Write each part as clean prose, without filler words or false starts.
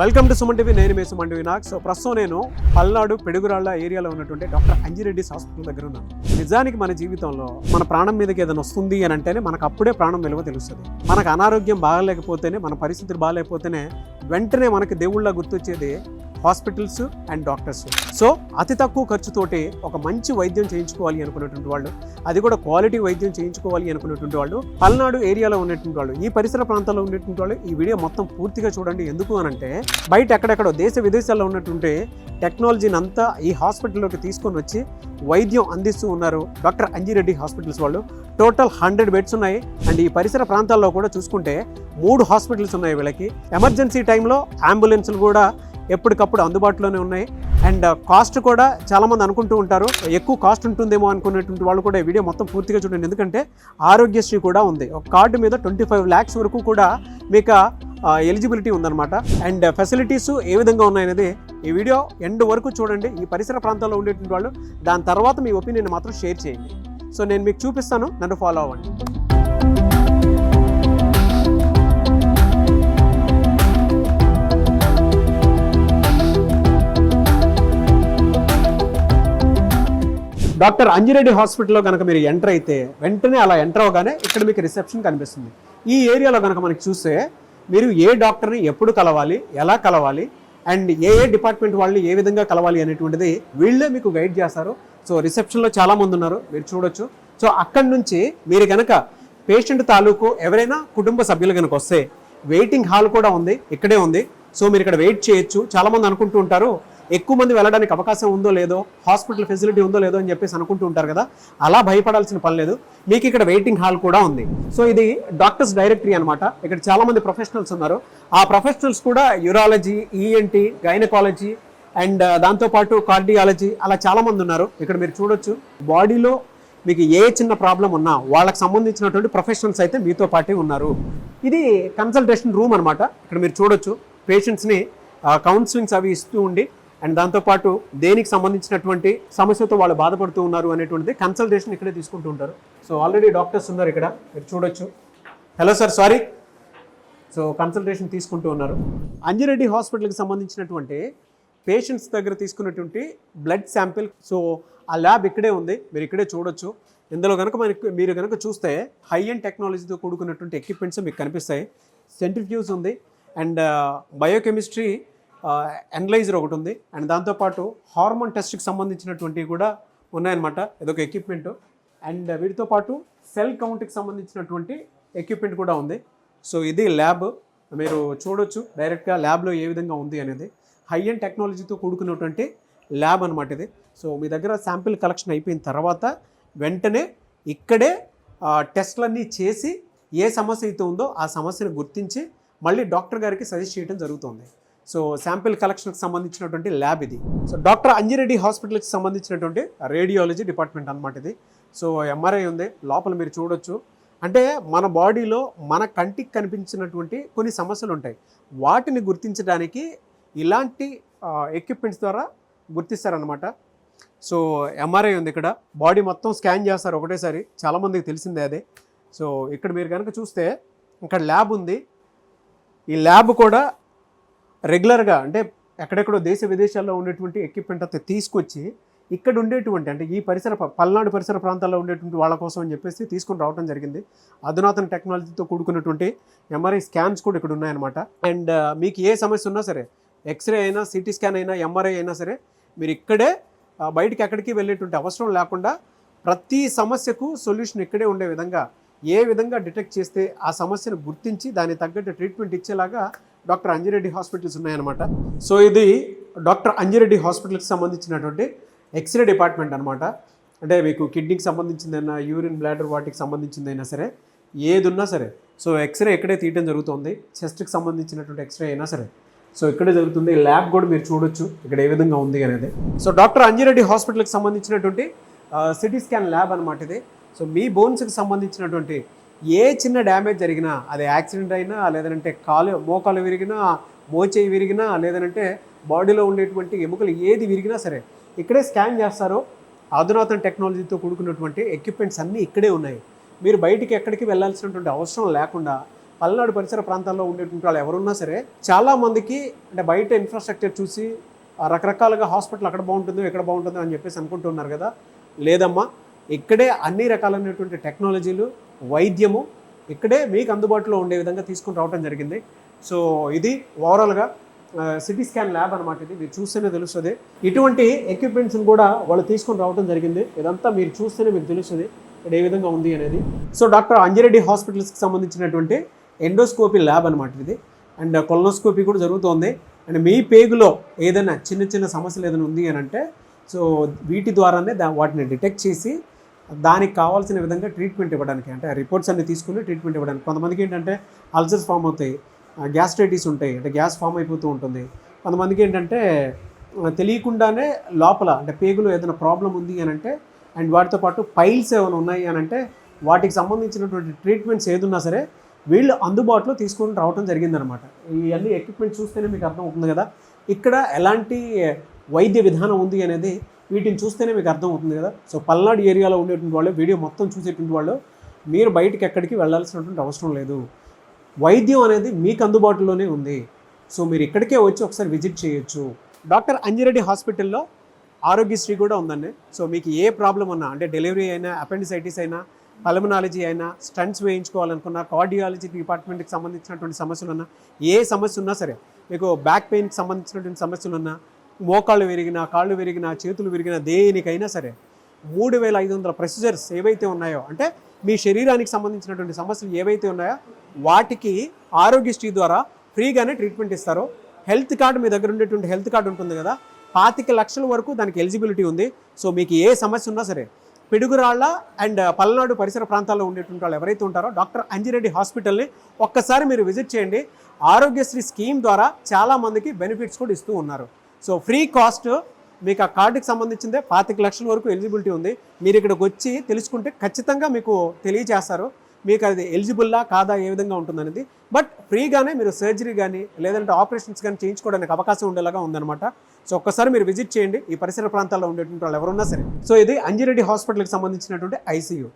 Welcome to Suman TV. నేను మీ Suman TV Nag. So ప్రస్తుతం నేను పల్నాడు పెడుగురాళ్ల ఏరియాలో ఉన్నటువంటి డాక్టర్ అంజిరెడ్డి హాస్పిటల్ దగ్గర ఉన్నాను. నిజానికి మన జీవితంలో మన ప్రాణం మీదకి ఏదైనా వస్తుంది అని అంటేనే మనకు అప్పుడే ప్రాణం విలువ తెలుస్తుంది. మనకు అనారోగ్యం బాగాలేకపోతేనే, మన పరిస్థితులు బాగాలేకపోతేనే వెంటనే మనకి దేవుళ్ళ గుర్తొచ్చేది హాస్పిటల్స్ అండ్ డాక్టర్స్. సో అతి తక్కువ ఖర్చుతోటి ఒక మంచి వైద్యం చేయించుకోవాలి అనుకునేటువంటి వాళ్ళు, అది కూడా క్వాలిటీ వైద్యం చేయించుకోవాలి అనుకునేటువంటి వాళ్ళు పల్నాడు ఏరియాలో ఉన్నటువంటి వాళ్ళు, ఈ పరిసర ప్రాంతాల్లో ఉన్నటువంటి వాళ్ళు ఈ వీడియో మొత్తం పూర్తిగా చూడండి. ఎందుకు అనంటే బయట ఎక్కడెక్కడో దేశ విదేశాల్లో ఉన్నటువంటి టెక్నాలజీని అంతా ఈ హాస్పిటల్లోకి తీసుకొని వచ్చి వైద్యం అందిస్తూ ఉన్నారు డాక్టర్ అంజిరెడ్డి హాస్పిటల్స్ వాళ్ళు. టోటల్ 100 బెడ్స్ ఉన్నాయి. అండ్ ఈ పరిసర ప్రాంతాల్లో కూడా చూసుకుంటే 3 హాస్పిటల్స్ ఉన్నాయి వీళ్ళకి. ఎమర్జెన్సీ టైంలో అంబులెన్స్లు కూడా ఎప్పటికప్పుడు అందుబాటులోనే ఉన్నాయి. అండ్ కాస్ట్ కూడా చాలామంది అనుకుంటూ ఉంటారు ఎక్కువ కాస్ట్ ఉంటుందేమో అనుకునేటువంటి వాళ్ళు కూడా ఈ వీడియో మొత్తం పూర్తిగా చూడండి. ఎందుకంటే ఆరోగ్యశ్రీ కూడా ఉంది. ఒక కార్డు మీద 25 lakhs వరకు కూడా మీకు ఎలిజిబిలిటీ ఉందన్నమాట. అండ్ ఫెసిలిటీస్ ఏ విధంగా ఉన్నాయనేది ఈ వీడియో ఎండ్ వరకు చూడండి. ఈ పరిసర ప్రాంతాల్లో ఉండేటువంటి వాళ్ళు దాని తర్వాత మీ ఒపీనియన్ మాత్రం షేర్ చేయండి. సో నేను మీకు చూపిస్తాను, నన్ను ఫాలో అవ్వండి. డాక్టర్ అంజిరెడ్డి హాస్పిటల్లో కనుక మీరు ఎంటర్ అయితే వెంటనే అలా ఎంటర్ అవగానే ఇక్కడ మీకు రిసెప్షన్ కనిపిస్తుంది. ఈ ఏరియాలో కనుక మనకి చూస్తే మీరు ఏ డాక్టర్ని ఎప్పుడు కలవాలి, ఎలా కలవాలి, అండ్ ఏ డిపార్ట్మెంట్ వాళ్ళు ఏ విధంగా కలవాలి అనేటువంటిది వీళ్ళే మీకు గైడ్ చేస్తారు. సో రిసెప్షన్లో చాలామంది ఉన్నారు, మీరు చూడొచ్చు. సో అక్కడి నుంచి మీరు కనుక పేషెంట్ తాలూకు ఎవరైనా కుటుంబ సభ్యులు కనుక వస్తే వెయిటింగ్ హాల్ కూడా ఉంది, ఇక్కడే ఉంది. సో మీరు ఇక్కడ వెయిట్ చేయొచ్చు. చాలామంది అనుకుంటూ ఉంటారు ఎక్కువ మంది వెళ్ళడానికి అవకాశం ఉందో లేదో, హాస్పిటల్ ఫెసిలిటీ ఉందో లేదో అని చెప్పేసి అనుకుంటూ ఉంటారు కదా. అలా భయపడాల్సిన పని లేదు. మీకు ఇక్కడ వెయిటింగ్ హాల్ కూడా ఉంది. సో ఇది డాక్టర్స్ డైరెక్టరీ అనమాట. ఇక్కడ చాలా మంది ప్రొఫెషనల్స్ ఉన్నారు. ఆ ప్రొఫెషనల్స్ కూడా యూరాలజీ, ఈఎన్టీ, గైనకాలజీ అండ్ దాంతోపాటు కార్డియాలజీ అలా చాలా మంది ఉన్నారు. ఇక్కడ మీరు చూడొచ్చు. బాడీలో మీకు ఏ చిన్న ప్రాబ్లం ఉన్నా వాళ్ళకి సంబంధించినటువంటి ప్రొఫెషనల్స్ అయితే మీతో పాటే ఉన్నారు. ఇది కన్సల్టేషన్ రూమ్ అనమాట. ఇక్కడ మీరు చూడొచ్చు. పేషెంట్స్ని కౌన్సిలింగ్స్ అవి ఇస్తూ ఉండి అండ్ దాంతోపాటు దేనికి సంబంధించినటువంటి సమస్యతో వాళ్ళు బాధపడుతూ ఉన్నారు అనేటువంటిది కన్సల్టేషన్ ఇక్కడే తీసుకుంటూ ఉంటారు. సో ఆల్రెడీ డాక్టర్స్ ఉన్నారు ఇక్కడ, మీరు చూడొచ్చు. Hello sir, sorry. So consultation తీసుకుంటూ ఉన్నారు. అంజిరెడ్డి హాస్పిటల్కి సంబంధించినటువంటి పేషెంట్స్ దగ్గర తీసుకున్నటువంటి బ్లడ్ శాంపిల్, సో ఆ ల్యాబ్ ఇక్కడే ఉంది, మీరు ఇక్కడే చూడొచ్చు. ఇందులో కనుక మీరు కనుక చూస్తే హై అండ్ టెక్నాలజీతో కూడుకున్నటువంటి ఎక్విప్మెంట్స్ మీకు కనిపిస్తాయి. సెంట్రిఫ్యూజ్ ఉంది అండ్ బయోకెమిస్ట్రీ అనలైజర్ ఒకటి ఉంది. అండ్ దాంతోపాటు హార్మోన్ టెస్ట్కి సంబంధించినటువంటివి కూడా ఉన్నాయన్నమాట. ఇదొక ఎక్విప్మెంట్. అండ్ వీటితో పాటు సెల్ కౌంట్కి సంబంధించినటువంటి ఎక్విప్మెంట్ కూడా ఉంది. సో ఇది ల్యాబ్, మీరు చూడొచ్చు డైరెక్ట్గా ల్యాబ్లో ఏ విధంగా ఉంది అనేది. హై అండ్ టెక్నాలజీతో కూడుకున్నటువంటి ల్యాబ్ అనమాట ఇది. సో మీ దగ్గర శాంపిల్ కలెక్షన్ అయిపోయిన తర్వాత వెంటనే ఇక్కడే టెస్ట్లన్నీ చేసి ఏ సమస్య అయితే ఉందో ఆ సమస్యను గుర్తించి మళ్ళీ డాక్టర్ గారికి సజెస్ట్ చేయడం జరుగుతుంది. సో శాంపిల్ కలెక్షన్కి సంబంధించినటువంటి ల్యాబ్ ఇది. సో డాక్టర్ అంజిరెడ్డి హాస్పిటల్కి సంబంధించినటువంటి రేడియాలజీ డిపార్ట్మెంట్ అనమాట ఇది. సో ఎంఆర్ఐ ఉంది లోపల, మీరు చూడొచ్చు. అంటే మన బాడీలో మన కంటికి కనిపించినటువంటి కొన్ని సమస్యలు ఉంటాయి, వాటిని గుర్తించడానికి ఇలాంటి ఎక్విప్మెంట్స్ ద్వారా గుర్తిస్తారనమాట. సో ఎంఆర్ఐ ఉంది ఇక్కడ, బాడీ మొత్తం స్కాన్ చేస్తారు ఒకటేసారి, చాలామందికి తెలిసిందే అదే. సో ఇక్కడ మీరు కనుక చూస్తే ఇక్కడ ల్యాబ్ ఉంది. ఈ ల్యాబ్ కూడా రెగ్యులర్గా అంటే ఎక్కడెక్కడో దేశ విదేశాల్లో ఉండేటువంటి ఎక్విప్మెంట్ అంతా తీసుకొచ్చి ఇక్కడ ఉండేటువంటి అంటే ఈ పల్నాడు పరిసర ప్రాంతాల్లో ఉండేటువంటి వాళ్ళ కోసం అని చెప్పేసి తీసుకొని రావడం జరిగింది. అధునాతన టెక్నాలజీతో కూడుకున్నటువంటి ఎంఆర్ఐ స్కాన్స్ కూడా ఇక్కడ ఉన్నాయన్నమాట. అండ్ మీకు ఏ సమస్య ఉన్నా సరే, ఎక్స్రే అయినా, సిటీ స్కాన్ అయినా, ఎంఆర్ఐ అయినా సరే, మీరు ఇక్కడే బయటికి ఎక్కడికి వెళ్ళేటువంటి అవసరం లేకుండా ప్రతి సమస్యకు సొల్యూషన్ ఇక్కడే ఉండే విధంగా ఏ విధంగా డిటెక్ట్ చేస్తే ఆ సమస్యను గుర్తించి దానికి తగ్గట్టు ట్రీట్మెంట్ ఇచ్చేలాగా డాక్టర్ అంజిరెడ్డి హాస్పిటల్స్ ఉన్నాయన్నమాట. సో ఇది డాక్టర్ అంజిరెడ్డి హాస్పిటల్కి సంబంధించినటువంటి ఎక్స్రే డిపార్ట్మెంట్ అనమాట. అంటే మీకు కిడ్నీకి సంబంధించిందైనా, యూరిన్ బ్లాడర్ వాటికి సంబంధించిందైనా సరే, ఏది ఉన్నా సరే సో ఎక్స్రే ఇక్కడే తీయడం జరుగుతుంది. చెస్ట్కి సంబంధించినటువంటి ఎక్స్రే అయినా సరే సో ఇక్కడే జరుగుతుంది. ల్యాబ్ కూడా మీరు చూడొచ్చు ఇక్కడ ఏ విధంగా ఉంది అనేది. సో డాక్టర్ అంజిరెడ్డి హాస్పిటల్కి సంబంధించినటువంటి సిటీ స్కాన్ ల్యాబ్ అనమాట ఇది. సో మీ బోన్స్కి సంబంధించినటువంటి ఏ చిన్న డ్యామేజ్ జరిగినా, అది యాక్సిడెంట్ అయినా, లేదంటే మోకాలు విరిగినా, మోచేయి విరిగినా, లేదంటే బాడీలో ఉండేటువంటి ఎముకలు ఏది విరిగినా సరే ఇక్కడే స్కాన్ చేస్తారో. అధునాతన టెక్నాలజీతో కూడుకున్నటువంటి ఎక్విప్మెంట్స్ అన్నీ ఇక్కడే ఉన్నాయి. మీరు బయటికి ఎక్కడికి వెళ్ళాల్సినటువంటి అవసరం లేకుండా పల్నాడు పరిసర ప్రాంతాల్లో ఉండేటువంటి వాళ్ళు ఎవరున్నా సరే చాలామందికి అంటే బయట ఇన్ఫ్రాస్ట్రక్చర్ చూసి రకరకాలుగా హాస్పిటల్ అక్కడ బాగుంటుందో ఎక్కడ బాగుంటుందో అని చెప్పేసి అనుకుంటున్నారు కదా. లేదమ్మా, ఇక్కడే అన్ని రకాలైనటువంటి టెక్నాలజీలు, వైద్యము ఇక్కడే మీకు అందుబాటులో ఉండే విధంగా తీసుకుని రావడం జరిగింది. సో ఇది ఓవరాల్గా సిటీ స్కాన్ ల్యాబ్ అనమాట. ఇది మీరు చూస్తేనే తెలుస్తుంది. ఇటువంటి ఎక్విప్మెంట్స్ని కూడా వాళ్ళు తీసుకొని రావడం జరిగింది. ఇదంతా మీరు చూస్తేనే మీకు తెలుస్తుంది ఇక్కడ ఏ విధంగా ఉంది అనేది. సో డాక్టర్ అంజిరెడ్డి హాస్పిటల్స్కి సంబంధించినటువంటి ఎండోస్కోపీ ల్యాబ్ అనమాట ఇది. అండ్ కొలనోస్కోపీ కూడా జరుగుతుంది. అండ్ మీ పేగులో ఏదైనా చిన్న చిన్న సమస్యలు ఏదైనా ఉంది అని అంటే సో వీటి ద్వారానే వాటిని డిటెక్ట్ చేసి దానికి కావాల్సిన విధంగా ట్రీట్మెంట్ ఇవ్వడానికి, అంటే రిపోర్ట్స్ అన్ని తీసుకుని ట్రీట్మెంట్ ఇవ్వడానికి. కొంతమందికి ఏంటంటే అల్సర్స్ ఫామ్ అవుతాయి, గ్యాస్ట్రైటిస్ ఉంటాయి, అంటే గ్యాస్ ఫామ్ అయిపోతూ ఉంటుంది. కొంతమందికి ఏంటంటే తెలియకుండానే లోపల అంటే పేగులో ఏదైనా ప్రాబ్లం ఉంది అని అంటే అండ్ వాటితో పాటు పైల్స్ ఏమైనా ఉన్నాయి అని అంటే వాటికి సంబంధించినటువంటి ట్రీట్మెంట్స్ ఏదున్నా సరే వీళ్ళు అందుబాటులో తీసుకొని రావడం జరిగిందనమాట. ఇవన్నీ ఎక్విప్మెంట్ చూస్తేనే మీకు అర్థం అవుతుంది కదా ఇక్కడ ఎలాంటి వైద్య విధానం ఉంది అనేది. వీటిని చూస్తేనే మీకు అర్థం అవుతుంది కదా. సో పల్నాడు ఏరియాలో ఉండేటువంటి వాళ్ళు, వీడియో మొత్తం చూసేటువంటి వాళ్ళు మీరు బయటికి ఎక్కడికి వెళ్ళాల్సినటువంటి అవసరం లేదు. వైద్యం అనేది మీకు అందుబాటులోనే ఉంది. సో మీరు ఇక్కడికే వచ్చి ఒకసారి విజిట్ చేయొచ్చు. డాక్టర్ అంజిరెడ్డి హాస్పిటల్లో ఆరోగ్యశ్రీ కూడా ఉందండి. సో మీకు ఏ ప్రాబ్లం ఉన్నా, అంటే డెలివరీ అయినా, అపెండిసైటిస్ అయినా, పల్మనాలజీ అయినా, స్టంట్స్ వేయించుకోవాలనుకున్నా, కార్డియాలజీ డిపార్ట్మెంట్కి సంబంధించినటువంటి సమస్యలు ఉన్నా, ఏ సమస్య ఉన్నా సరే, మీకు బ్యాక్ పెయిన్కి సంబంధించినటువంటి సమస్యలు ఉన్నా, మోకాళ్ళు విరిగినా, కాళ్ళు విరిగినా, చేతులు విరిగినా, దేనికైనా సరే 3500 ప్రొసీజర్స్ ఏవైతే ఉన్నాయో, అంటే మీ శరీరానికి సంబంధించినటువంటి సమస్యలు ఏవైతే ఉన్నాయో వాటికి ఆరోగ్యశ్రీ ద్వారా ఫ్రీగానే ట్రీట్మెంట్ ఇస్తారు. హెల్త్ కార్డు మీ దగ్గర ఉండేటువంటి హెల్త్ కార్డు ఉంటుంది కదా, 25 లక్షల వరకు దానికి ఎలిజిబిలిటీ ఉంది. సో మీకు ఏ సమస్య ఉన్నా సరే పిడుగురాళ్ళ అండ్ పల్నాడు పరిసర ప్రాంతాల్లో ఉండేటువంటి వాళ్ళు ఎవరైతే ఉంటారో డాక్టర్ అంజిరెడ్డి హాస్పిటల్ని ఒక్కసారి మీరు విజిట్ చేయండి. ఆరోగ్యశ్రీ స్కీమ్ ద్వారా చాలామందికి బెనిఫిట్స్ కూడా ఇస్తూ ఉన్నారు. సో ఫ్రీ కాస్ట్ మీకు ఆ కార్డుకి సంబంధించిందే 25 లక్షల వరకు ఎలిజిబిలిటీ ఉంది. మీరు ఇక్కడికి వచ్చి తెలుసుకుంటే ఖచ్చితంగా మీకు తెలియజేస్తారు మీకు అది ఎలిజిబుల్లా కాదా, ఏ విధంగా ఉంటుందనేది. బట్ ఫ్రీగానే మీరు సర్జరీ కానీ లేదంటే ఆపరేషన్స్ కానీ చేయించుకోవడానికి అవకాశం ఉండేలాగా ఉందన్నమాట. సో ఒక్కసారి మీరు విజిట్ చేయండి ఈ పరిసర ప్రాంతాల్లో ఉండేటువంటి వాళ్ళు ఎవరున్నా సరే. సో ఇది అంజిరెడ్డి హాస్పిటల్కి సంబంధించినటువంటి ఐసీయూ.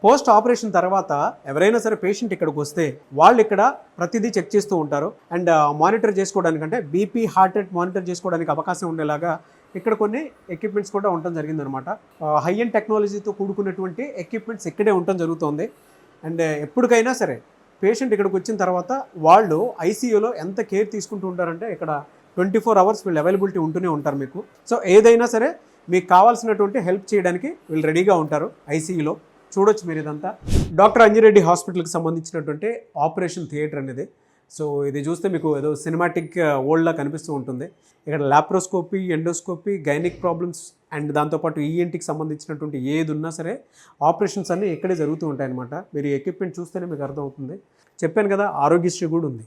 పోస్ట్ ఆపరేషన్ తర్వాత ఎవరైనా సరే పేషెంట్ ఇక్కడికి వస్తే వాళ్ళు ఇక్కడ ప్రతిదీ చెక్ చేస్తూ ఉంటారు. అండ్ మానిటర్ చేసుకోవడానికంటే బీపీ, హార్ట్ రేట్ మానిటర్ చేసుకోవడానికి అవకాశం ఉండేలాగా ఇక్కడ కొన్ని ఎక్విప్మెంట్స్ కూడా ఉండటం జరిగిందనమాట. హై అండ్ టెక్నాలజీతో కూడుకున్నటువంటి ఎక్విప్మెంట్స్ ఇక్కడే ఉండటం జరుగుతుంది. అండ్ ఎప్పటికైనా సరే పేషెంట్ ఇక్కడికి వచ్చిన తర్వాత వాళ్ళు ఐసీయూలో ఎంత కేర్ తీసుకుంటూ ఉంటారంటే ఇక్కడ 24 అవర్స్ వీళ్ళు అవైలబిలిటీ ఉంటూనే ఉంటారు మీకు. సో ఏదైనా సరే మీకు కావాల్సినటువంటి హెల్ప్ చేయడానికి వీళ్ళు రెడీగా ఉంటారు ఐసీయూలో. చూడొచ్చు మీరు ఇదంతా డాక్టర్ అంజిరెడ్డి హాస్పిటల్కి సంబంధించినటువంటి ఆపరేషన్ థియేటర్ అనేది. సో ఇది చూస్తే మీకు ఏదో సినిమాటిక్ వరల్డ్లా కనిపిస్తూ ఉంటుంది. ఇక్కడ laparoscopy, endoscopy, gynaec problems and దాంతోపాటు ఈఎన్టీకి సంబంధించినటువంటి ఏది ఉన్నా సరే ఆపరేషన్స్ అన్నీ ఇక్కడే జరుగుతూ ఉంటాయన్నమాట. మీరు ఎక్విప్మెంట్ చూస్తేనే మీకు అర్థమవుతుంది. చెప్పాను కదా ఆరోగ్యశ్రీ కూడా ఉంది.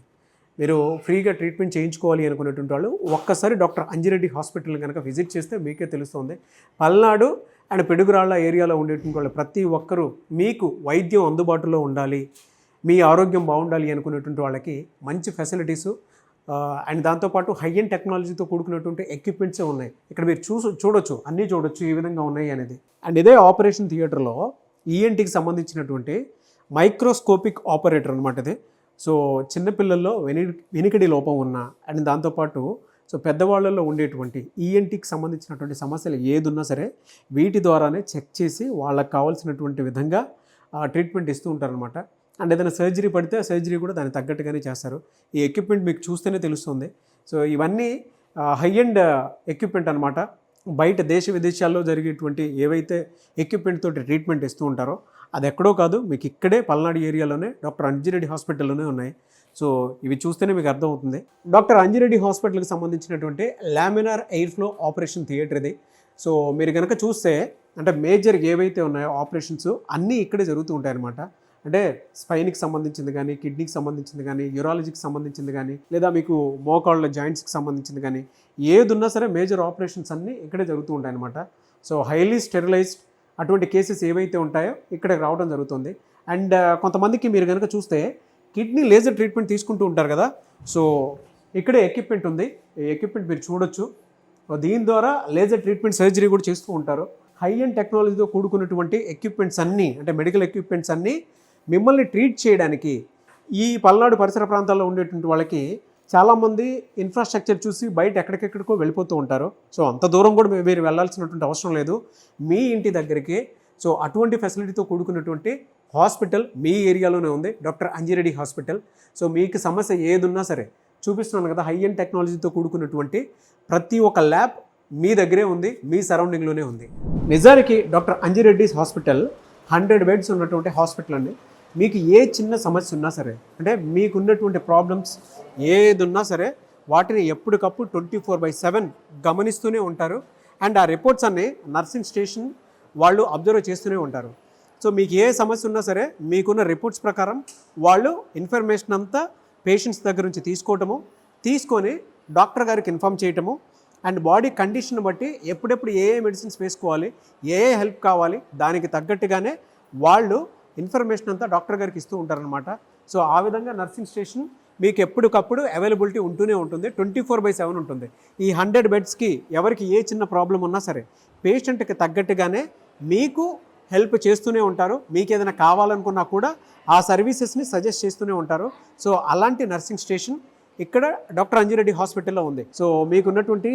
మీరు ఫ్రీగా ట్రీట్మెంట్ చేయించుకోవాలి అనుకునేటువంటి వాళ్ళు ఒక్కసారి డాక్టర్ అంజిరెడ్డి హాస్పిటల్ కనుక విజిట్ చేస్తే మీకే తెలుస్తుంది. పల్నాడు అండ్ పిడుగురాళ్ళ ఏరియాలో ఉండేటువంటి వాళ్ళు ప్రతి ఒక్కరూ మీకు వైద్యం అందుబాటులో ఉండాలి, మీ ఆరోగ్యం బాగుండాలి అనుకునేటువంటి వాళ్ళకి మంచి ఫెసిలిటీసు అండ్ దాంతోపాటు హై అండ్ టెక్నాలజీతో కూడుకున్నటువంటి ఎక్విప్మెంట్సే ఉన్నాయి. ఇక్కడ మీరు చూడొచ్చు, అన్నీ చూడొచ్చు ఏ విధంగా ఉన్నాయి అనేది. అండ్ ఇదే ఆపరేషన్ థియేటర్లో ఈఎన్టీకి సంబంధించినటువంటి మైక్రోస్కోపిక్ ఆపరేటర్ అనమాట ఇది. సో చిన్నపిల్లల్లో వెనుకడి లోపం ఉన్న అండ్ దాంతోపాటు సో పెద్దవాళ్ళల్లో ఉండేటువంటి ఈఎన్టీకి సంబంధించినటువంటి సమస్యలు ఏదున్నా సరే వీటి ద్వారానే చెక్ చేసి వాళ్ళకి కావాల్సినటువంటి విధంగా ట్రీట్మెంట్ ఇస్తూ ఉంటారనమాట. అండ్ ఏదైనా సర్జరీ పడితే సర్జరీ కూడా దానికి తగ్గట్టుగానే చేస్తారు. ఈ ఎక్విప్మెంట్ మీకు చూస్తేనే తెలుస్తుంది. సో ఇవన్నీ హై అండ్ ఎక్విప్మెంట్ అనమాట. బయట దేశ విదేశాల్లో జరిగేటువంటి ఏవైతే ఎక్విప్మెంట్ తోటి ట్రీట్మెంట్ ఇస్తూ ఉంటారో అది ఎక్కడో కాదు, మీకు ఇక్కడే పల్నాడు ఏరియాలోనే డాక్టర్ అంజిరెడ్డి హాస్పిటల్లోనే ఉన్నాయి. సో ఇవి చూస్తేనే మీకు అర్థమవుతుంది. డాక్టర్ అంజిరెడ్డి హాస్పిటల్కి సంబంధించినటువంటి laminar air flow operation theatre ఇది. సో మీరు కనుక చూస్తే అంటే మేజర్ ఏవైతే ఉన్నాయో ఆపరేషన్స్ అన్నీ ఇక్కడే జరుగుతూ ఉంటాయన్నమాట. అంటే స్పైన్కి సంబంధించింది కానీ, కిడ్నీకి సంబంధించింది కానీ, యూరాలజీకి సంబంధించింది కానీ, లేదా మీకు మోకాళ్ళ జాయింట్స్కి సంబంధించింది కానీ ఏది ఉన్నా సరే మేజర్ ఆపరేషన్స్ అన్నీ ఇక్కడే జరుగుతూ ఉంటాయన్నమాట. సో హైలీ స్టెరిలైజ్డ్ అటువంటి కేసెస్ ఏవైతే ఉంటాయో ఇక్కడికి రావడం జరుగుతుంది. అండ్ కొంతమందికి మీరు కనుక చూస్తే కిడ్నీ లేజర్ ట్రీట్మెంట్ తీసుకుంటూ ఉంటారు కదా. సో ఇక్కడే ఎక్విప్మెంట్ ఉంది. ఈ ఎక్విప్మెంట్ మీరు చూడొచ్చు. దీని ద్వారా లేజర్ ట్రీట్మెంట్ సర్జరీ కూడా చేస్తూ ఉంటారు. హై అండ్ టెక్నాలజీతో కూడుకున్నటువంటి ఎక్విప్మెంట్స్ అన్నీ, అంటే మెడికల్ ఎక్విప్మెంట్స్ అన్నీ మిమ్మల్ని ట్రీట్ చేయడానికి ఈ పల్నాడు పరిసర ప్రాంతాల్లో ఉండేటువంటి వాళ్ళకి చాలామంది ఇన్ఫ్రాస్ట్రక్చర్ చూసి బయట ఎక్కడికెక్కడికో వెళ్ళిపోతూ ఉంటారు. సో అంత దూరం కూడా మీరు వెళ్ళాల్సినటువంటి అవసరం లేదు, మీ ఇంటి దగ్గరికి. సో అటువంటి ఫెసిలిటీతో కూడుకున్నటువంటి హాస్పిటల్ మీ ఏరియాలోనే ఉంది, డాక్టర్ అంజిరెడ్డి హాస్పిటల్. సో మీకు సమస్య ఏదున్నా సరే, చూపిస్తున్నాను కదా, హై అండ్ టెక్నాలజీతో కూడుకున్నటువంటి ప్రతి ఒక్క ల్యాబ్ మీ దగ్గరే ఉంది, మీ సరౌండింగ్లోనే ఉంది. నిజానికి డాక్టర్ అంజిరెడ్డిస్ హాస్పిటల్ 100 బెడ్స్ ఉన్నటువంటి హాస్పిటల్ అండి. మీకు ఏ చిన్న సమస్య ఉన్నా సరే, అంటే మీకున్నటువంటి ప్రాబ్లమ్స్ ఏదున్నా సరే, వాటిని ఎప్పటికప్పుడు 24/7 గమనిస్తూనే ఉంటారు. అండ్ ఆ రిపోర్ట్స్ అన్నీ నర్సింగ్ స్టేషన్ వాళ్ళు అబ్జర్వ్ చేస్తూనే ఉంటారు. సో మీకు ఏ సమస్య ఉన్నా సరే, మీకున్న రిపోర్ట్స్ ప్రకారం వాళ్ళు ఇన్ఫర్మేషన్ అంతా పేషెంట్స్ దగ్గర నుంచి తీసుకొని డాక్టర్ గారికి ఇన్ఫామ్ చేయటము, అండ్ బాడీ కండిషన్ బట్టి ఎప్పుడెప్పుడు ఏ మెడిసిన్స్ వేసుకోవాలి, ఏ హెల్ప్ కావాలి, దానికి తగ్గట్టుగానే వాళ్ళు ఇన్ఫర్మేషన్ అంతా డాక్టర్ గారికి ఇస్తూ ఉంటారనమాట. సో ఆ విధంగా నర్సింగ్ స్టేషన్ మీకు ఎప్పటికప్పుడు అవైలబిలిటీ ఉంటూనే ఉంటుంది, 24/7 ఉంటుంది. ఈ 100 బెడ్స్కి ఎవరికి ఏ చిన్న ప్రాబ్లం ఉన్నా సరే, పేషెంట్కి తగ్గట్టుగానే మీకు హెల్ప్ చేస్తూనే ఉంటారు. మీకు ఏదైనా కావాలనుకున్నా కూడా ఆ సర్వీసెస్ని సజెస్ట్ చేస్తూనే ఉంటారు. సో అలాంటి నర్సింగ్ స్టేషన్ ఇక్కడ డాక్టర్ అంజిరెడ్డి హాస్పిటల్లో ఉంది. సో మీకున్నటువంటి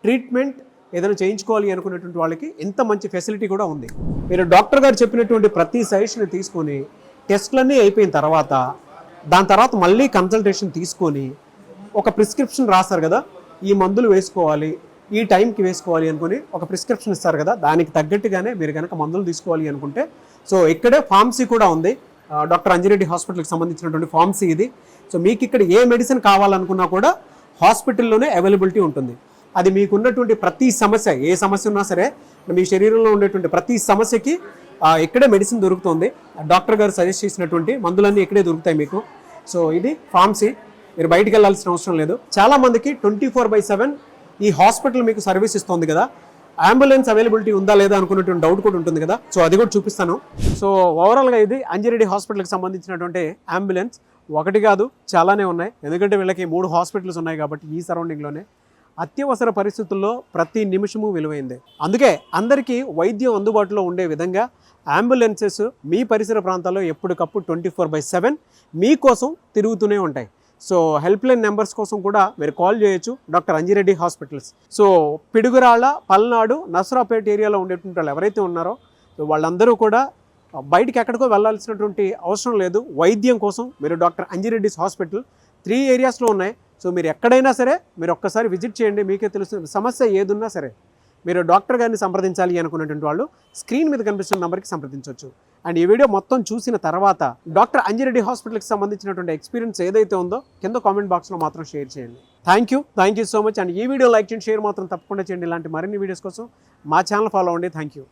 ట్రీట్మెంట్ ఏదైనా చేయించుకోవాలి అనుకున్నటువంటి వాళ్ళకి ఎంత మంచి ఫెసిలిటీ కూడా ఉంది. మీరు డాక్టర్ గారు చెప్పినటువంటి ప్రతి సజెషన్ తీసుకొని టెస్ట్లన్నీ అయిపోయిన తర్వాత, దాని తర్వాత మళ్ళీ కన్సల్టేషన్ తీసుకొని ఒక ప్రిస్క్రిప్షన్ రాస్తారు కదా, ఈ మందులు వేసుకోవాలి, ఈ టైంకి వేసుకోవాలి అనుకుని ఒక ప్రిస్క్రిప్షన్ ఇస్తారు కదా, దానికి తగ్గట్టుగానే మీరు కనుక మందులు తీసుకోవాలి అనుకుంటే, సో ఇక్కడే ఫార్మసీ కూడా ఉంది, డాక్టర్ అంజిరెడ్డి హాస్పిటల్కి సంబంధించినటువంటి ఫార్మసీ ఇది. సో మీకు ఇక్కడ ఏ మెడిసిన్ కావాలనుకున్నా కూడా హాస్పిటల్లోనే అవైలబిలిటీ ఉంటుంది. అది మీకున్నటువంటి ప్రతి సమస్య, ఏ సమస్య ఉన్నా సరే, మీ శరీరంలో ఉండేటువంటి ప్రతి సమస్యకి ఇక్కడే మెడిసిన్ దొరుకుతుంది. డాక్టర్ గారు సజెస్ట్ చేసినటువంటి మందులన్నీ ఇక్కడే దొరుకుతాయి మీకు. సో ఇది ఫార్మసీ, మీరు బయటికి వెళ్ళాల్సిన అవసరం లేదు. చాలామందికి 24/7 ఈ హాస్పిటల్ మీకు సర్వీస్ ఇస్తుంది కదా, అంబులెన్స్ అవైలబిలిటీ ఉందా లేదా అనుకున్నటువంటి డౌట్ కూడా ఉంటుంది కదా. సో అది కూడా చూపిస్తాను. సో ఓవరాల్గా ఇది అంజిరెడ్డి హాస్పిటల్కి సంబంధించినటువంటి అంబులెన్స్. ఒకటి కాదు, చాలానే ఉన్నాయి, ఎందుకంటే వీళ్ళకి 3 హాస్పిటల్స్ ఉన్నాయి కాబట్టి ఈ సరౌండింగ్లోనే. అత్యవసర పరిస్థితుల్లో ప్రతి నిమిషము విలువైందే. అందుకే అందరికీ వైద్యం అందుబాటులో ఉండే విధంగా అంబులెన్సెస్ మీ పరిసర ప్రాంతాల్లో ఎప్పటికప్పుడు 24/7 మీకోసం తిరుగుతూనే ఉంటాయి. సో హెల్ప్ లైన్ నెంబర్స్ కోసం కూడా మీరు కాల్ చేయొచ్చు, doctor Anjireddy hospitals. So Piduguralla, Palnadu, Nasarapeta ఏరియాలో ఉండేటువంటి వాళ్ళు ఎవరైతే ఉన్నారో వాళ్ళందరూ కూడా బయటికి ఎక్కడికో వెళ్ళాల్సినటువంటి అవసరం లేదు. వైద్యం కోసం మీరు డాక్టర్ అంజిరెడ్డిస్ హాస్పిటల్ 3 ఏరియాస్లో ఉన్నాయి. సో మీరు ఎక్కడైనా సరే మీరు ఒక్కసారి విజిట్ చేయండి, మీకే తెలుసు. సమస్య ఏదున్నా సరే మీరు డాక్టర్ గారిని సంప్రదించాలి అనుకున్నటువంటి వాళ్ళు స్క్రీన్ మీద కనిపిస్తున్న నెంబర్కి సంప్రదించవచ్చు. అండ్ ఈ వీడియో మొత్తం చూసిన తర్వాత డాక్టర్ అంజిరెడ్డి హాస్పిటల్కి సంబంధించినటువంటి ఎక్స్పీరియన్స్ ఏదైతే ఉందో కింద కామెంట్ బాక్స్లో మాత్రం షేర్ చేయండి. Thank you so much. And ఈ వీడియో లైక్ చేయండి, షేర్ మాత్రం తప్పకుండా చేయండి. ఇలాంటి మరిన్ని వీడియోస్ కోసం మా ఛానల్ ఫాలో అవ్వండి. Thank you.